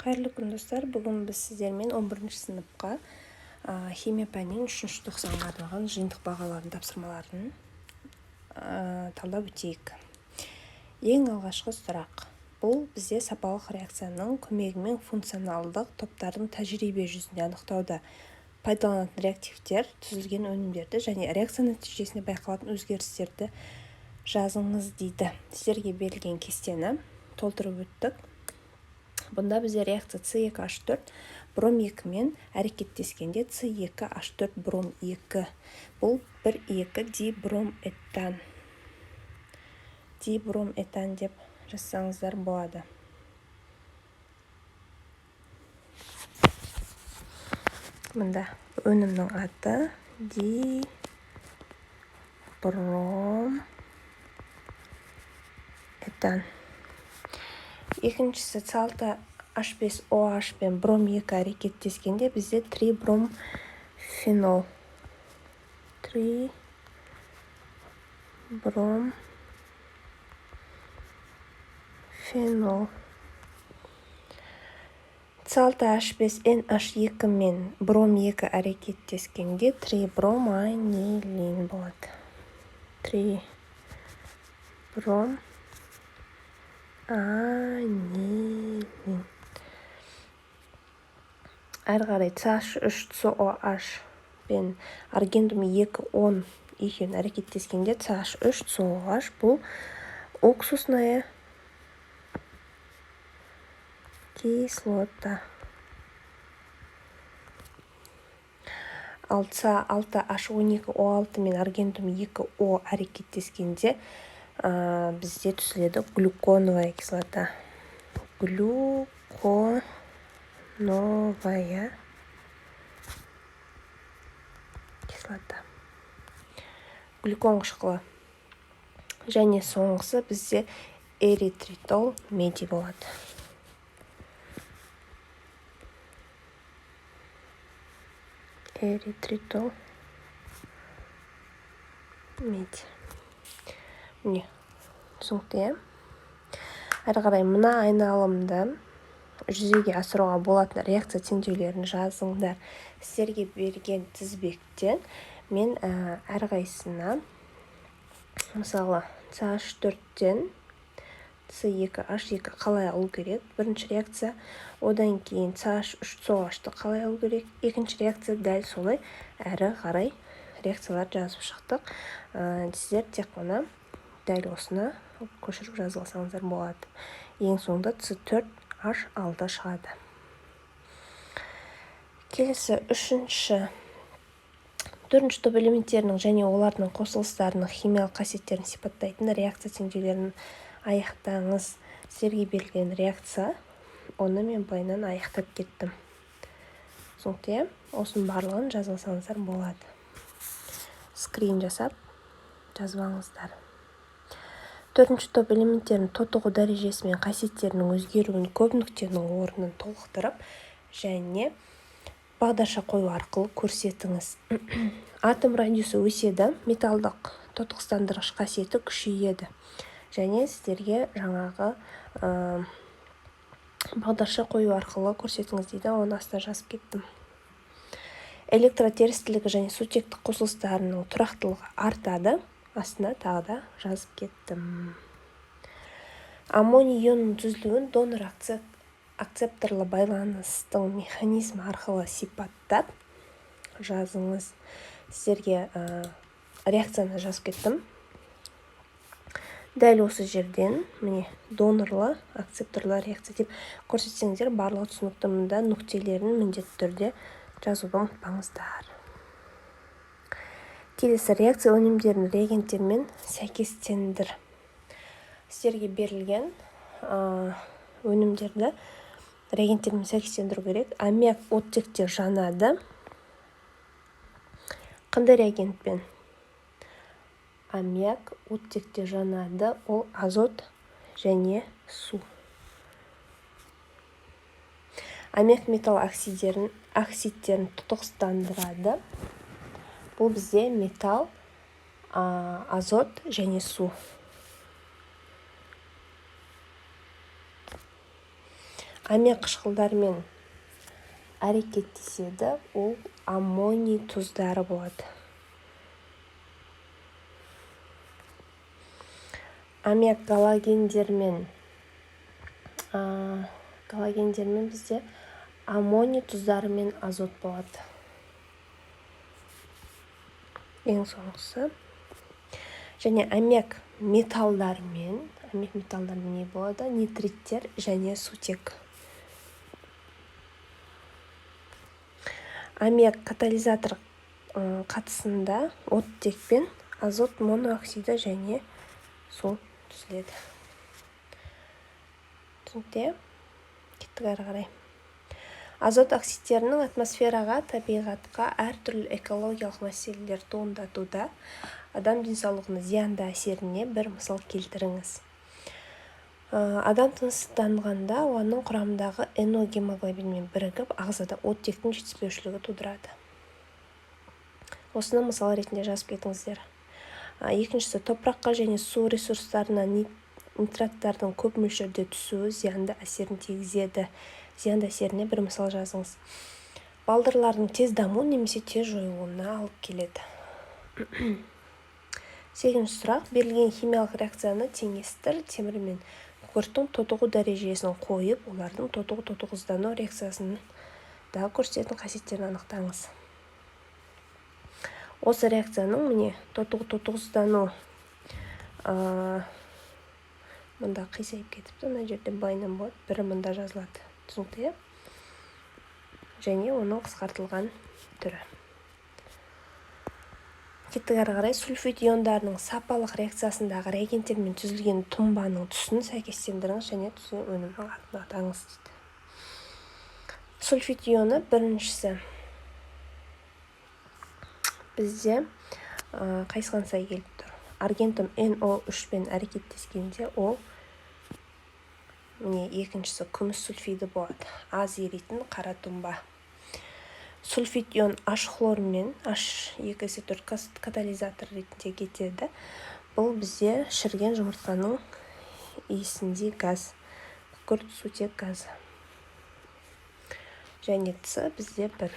Қайырлы күн достар, бүгін біз сіздермен 11-ші сыныпқа химия пәнінің 3-ші тоқсанға арналған жиынтық бағалардың тапсырмаларын талдап өтейік. Ең алғашқы сұрақ. Бұл бізде сапалық реакцияның көмегімен функционалдық топтардың тәжірибе жүзінде анықтауда пайдаланатын реактивтер, түзілген өнімдерді және реакция нәтижесінде байқалатын өзгерістерді жазыңыз дейді. Сіздерге берілген кестені толтырып өттік. Бұнда бізде реакция С2H4 бром 2 мен әрекеттескенде С2H4 бром 2. Бұл 1,2 дибром этан. Дибром этан деп жазсаңыздар болады. Мұнда өнімнің аты дибром этан. Екіншісі С6H5OH пен бром 2 әрекеттескенде бізде трибром фенол. Трибром фенол. С6H5NH2 мен бром 2 әрекеттескенде трибром анилин болады. Трибром анилин. Әрі қарай CH3COH пен аргентум 2,10 екеуін әрекеттескенде CH3COH бұл уксусная кислота. Ал С6H12O6 мен аргентум 2O әрекеттескенде бізде түзіледі глюконовая кислота. Глюконовая кислота. Глюкон қышқылы. Және соңғысы бізде эритритол меди болады. Эритритол меди. Міне, түсінікті. Әрі қарай мына айналымды жүзеге асыруға болатын реакция теңдеулерін жазыңдар. Сіздерге берген тізбектен мен әрқайсысына мысалы CH4-тен С2H2 қалай алу керек? Бірінші реакция, одан кейін CH3COH-ты қалай алу керек? Екінші реакция дәл солай әрі қарай реакциялар жазып шықтық. Сіздер тек қана дәл осыны көшіріп жазылсаңыздар болады. Ең соңында С4H алда шығады. Келесі төртінші топ элементтерінің және олардың қосылыстарының химиялық қасиеттерін сипаттайтын реакция теңдеулерін аяқтаңыз. Сіздерге берілген реакция, оны мен былайынан аяқтап кеттім. Түсінікті? Осының барлығын жазылсаңыздар болады. Скрин жасап жазбаңыздар. Төртінші топ элементтерінің тотығу дәрежесі мен қасиеттерінің өзгеруін көп нүктенің орнын толықтырып және бағдарша қою арқылы көрсетіңіз. Атом радиусы өседі, металдық тотықстандырғыш қасиеті күшейеді. Және сіздерге жаңағы бағдарша қою арқылы көрсетіңіз дейді, оны астына жазып кеттім. Электротерістілігі және сутектік қосылыстарының тұрақтылығы артады, астына тағы да жазып кеттім. Аммоний ионының түзілуін донор акцепторлы байланыстың механизмі арқылы сипаттап жазыңыз. Сіздерге реакцияны жазып кеттім. Дәл осы жерден міне донорлы акцепторлы реакция деп көрсетсеңіздер барлығы түсінікті. Мұнда нүктелерін міндетті түрде жазуды ұмытпаңыздар. Келесі реакция өнімдерін реагенттермен сәйкестендір. Сіздерге берілген өнімдерді реагенттермен сәйкестендіру керек. Аммиак оттекте жанады. Қандай реагентпен? Аммиак оттекте жанады, ол азот және су. Аммиак металл оксидтерін тұтықстандырады. Бұл бізде металл, азот және су. аммиак қышқылдарымен әрекеттеседі, ол аммоний тұздары болады. Аммиак галогендермен бізде аммоний тұздары мен азот болады. Ең соңғысы. Және аммиак металдармен не болады? Нитриттер және сутек. Аммиак катализатор қатысында оттекпен азот монооксиді және су түзіледі. Түсінікті? Кеттік ары қарай. Азот оксидтерінің атмосфераға, табиғатқа әртүрлі экологиялық мәселелер туындатуда. Адам денсаулығына зиянды әсеріне бір мысал келтіріңіз. Адам тыныстағанда оның құрамындағы эногемоглобинмен бірігіп, ағзада оттектің жетіспеушілігі тудырады. Осыны мысал ретінде жазып кетіңіздер. Екіншісі, топыраққа және су ресурстарына нитраттардың көп мөлшерде түсуі зиянды әсерін тигізеді. Зиянды әсеріне бір мысал жазыңыз. Балдырлардың тез даму немесе тез жойылуына алып келеді. 8-ші сұрақ. Берілген химиялық реакцияны теңестір. Темір мен күкірттің тотығу дәрежесін қойып, олардың тотығу-тотығыздану реакциясында көрсететін қасиеттерін анықтаңыз. Осы реакцияның міне тотығу-тотығыздану мұнда қисайып кетіпті. Мына жерде байнам болады, бірі мұнда жазылады. Түсінікті? Және оның қысқартылған түрі. Кеттік ары қарай. Сульфид иондарының сапалық реакциясындағы реагенттермен түзілген тұнбаның түсін сәйкестендіріңіз және түсін өнімнің атын атаңыз. Сульфид ионы біріншісі бізде қайсыған сай келіп тұр. Аргентум NO3 пен әрекеттескенде ол міне екіншісі күміс сульфиді болады. Az еритін қара тұнба. Сульфид ион H хлормен H2S4 катализатор ретінде кетеді. Бұл бізде шірген жұмыртқаның иісіндей газ, күкірт сутек газы. Және С бізде бір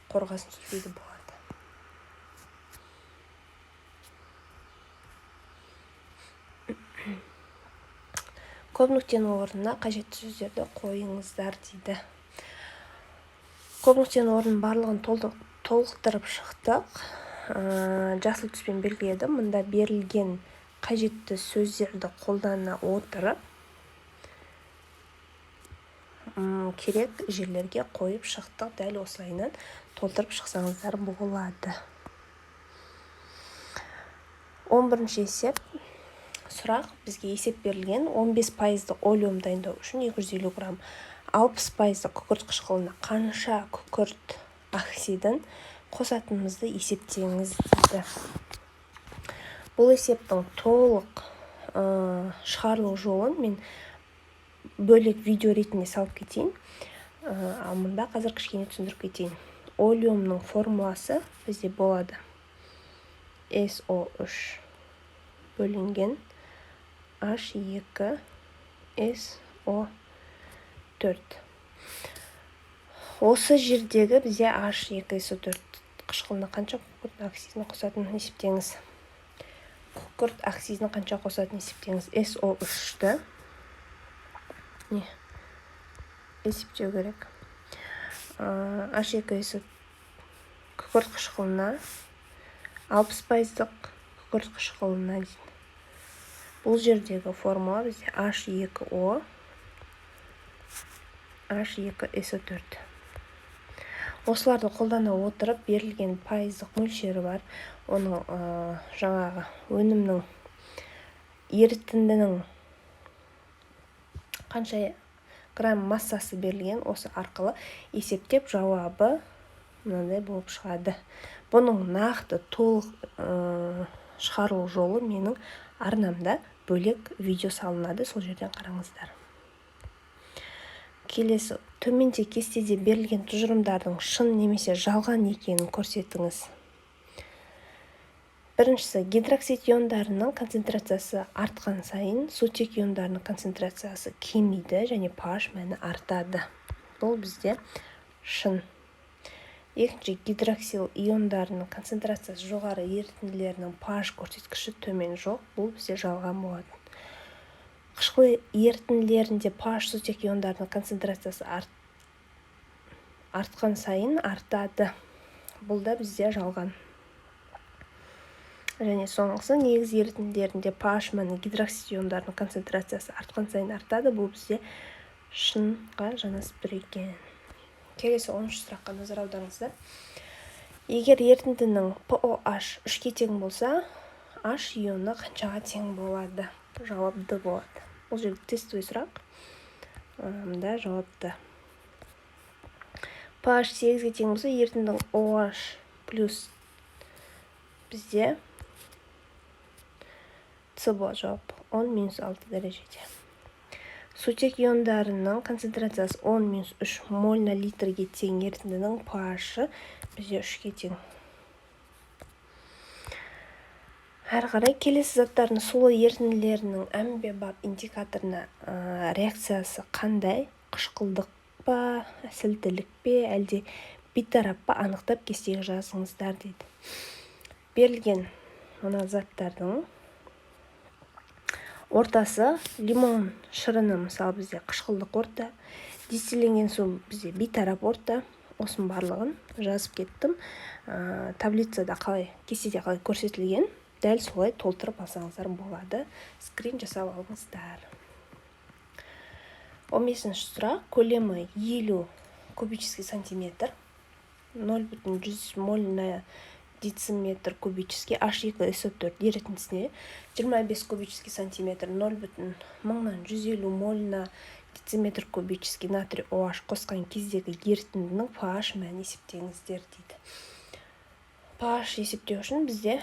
қорғасын сульфиді болады. Көп нүктенің орнына қажетті сөздерді қойыңыздар дейді. Көп нүктенің орнын барлығын толықтырып шықтық. Жасыл түспен белгіледім. Мұнда берілген қажетті сөздерді қолдана отырып керек жерлерге қойып шықтық. Дәл осылайынан толтырып шықсаңыздар болады. 11-ші есеп. Сұрақ. Бізге есеп берілген 15% олеум дайындау үшін 250 грамм 60% күкірт қышқылына қанша күкірт оксидін қосатынымызды есептеңіз дейді. Бұл есептің толық шығарылу жолын мен бөлек видео ретінде салып кетейін. Мұнда қазір кішкене түсіндіріп кетейін. Олеумның формуласы бізде болады. SO3 бөлінген H2SO4. Осы жердегі бізде H2SO4 қышқылына қанша күкірт оксидін қосатынын есептеңіз. Күкірт оксидін қанша қосатынын есептеңіз. SO3-ті есептеу керек. H2SO күкірт қышқылына 60% күкірт қышқылына дейді. Бұл жердегі формула бізде H2O, H2SO4. Осыларды қолдана отырып берілген пайыздық мөлшері бар. Оның жаңағы өнімнің ерітіндінің қанша грамм массасы берілген, осы арқылы есептеп жауабы мынандай болып шығады. Бұның нақты толық шығарылу жолы менің арнамда бөлек видео салынады, сол жерден қараңыздар. Келесі, төменде кестеде берілген тұжырымдардың шын немесе жалған екенін көрсетіңіз. Біріншісі, гидроксид иондарының концентрациясы артқан сайын сутек иондарының концентрациясы кемейді және pH мәні артады. Бұл бізде шын. Екінші, гидроксил иондарының концентрациясы жоғары ерітінділерінің pH көрсеткіші төмен жоқ. Бұл бізде жалған болады. Қышқыл ерітінділерінде pH сутек иондарының концентрациясы артқан сайын артады. Бұл да бізде жалған. Және соңғысы, негіз ерітінділерінде pH мәні гидроксид иондарының концентрациясы артқан сайын артады. Бұл бізде шынға жанасып тұр екен. Келесі 10-шы сұраққа назар аударыңыздар. Егер ерітіндінің pOH 3-ке тең болса, H ионы қаншаға тең болады? Жауап D болады. Бұл жерде тестовый сұрақ. Мұнда жауапты. pH 8-ге тең болса, ерітіндінің OH плюс бізде С болады жауап. 10-6 дәрежеде. Сутек иондарының концентрациясы 10-3 моль на литрге тең, ерітіндінің pH бізде 3-ке тең. Әрі қарай келесі заттардың сулы ерітінділерінің әмбебап индикаторына реакциясы қандай? Қышқылдық па, сілтілік пе, әлде бейтарап па, анықтап кестеге жазыңыздар дейді. Берілген мына заттардың ортасы лимон шырыны, мысалы бізде қышқылдық орта, дистилленген су бізде бейтарап орта. Осының барлығын жазып кеттім. Таблицада қалай, кестеде қалай көрсетілген, дәл солай толтырып алсаңыздар болады. Скрин жасап алыңыздар. 15-ші сұрақ. Көлемі 50 кубический сантиметр, 0,100 моль на дециметр кубический, H2SO4 ерітіндісіне 25 кубический сантиметр, 0,150 моль на дециметр кубический натрий OH қосқан кездегі ерітіндінің pH мәнін есептеңіздер дейді. pH есептеу үшін бізде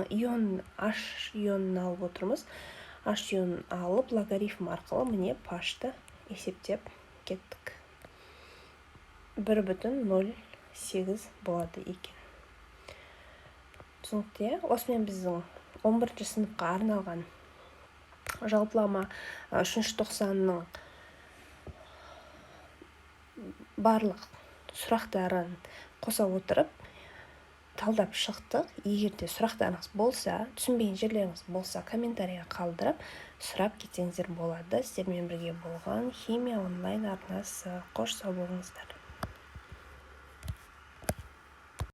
ион H ионын алып отырмыз. H ионын алып логарифм арқылы міне pH-ты есептеп кеттік. 1,08 болады екен. Түсінікті. Осымен біздің 11-ші сыныпқа арналған жалпылама 3-ші тоқсанның барлық сұрақтарын қоса отырып талдап шықтық. Егер де сұрақтарыңыз болса, түсінбеген жерлеріңіз болса, комментарийға қалдырып сұрап кетсеңіздер болады. Сіздермен бірге болған химия онлайн арнасы. Қош сау болыңыздар.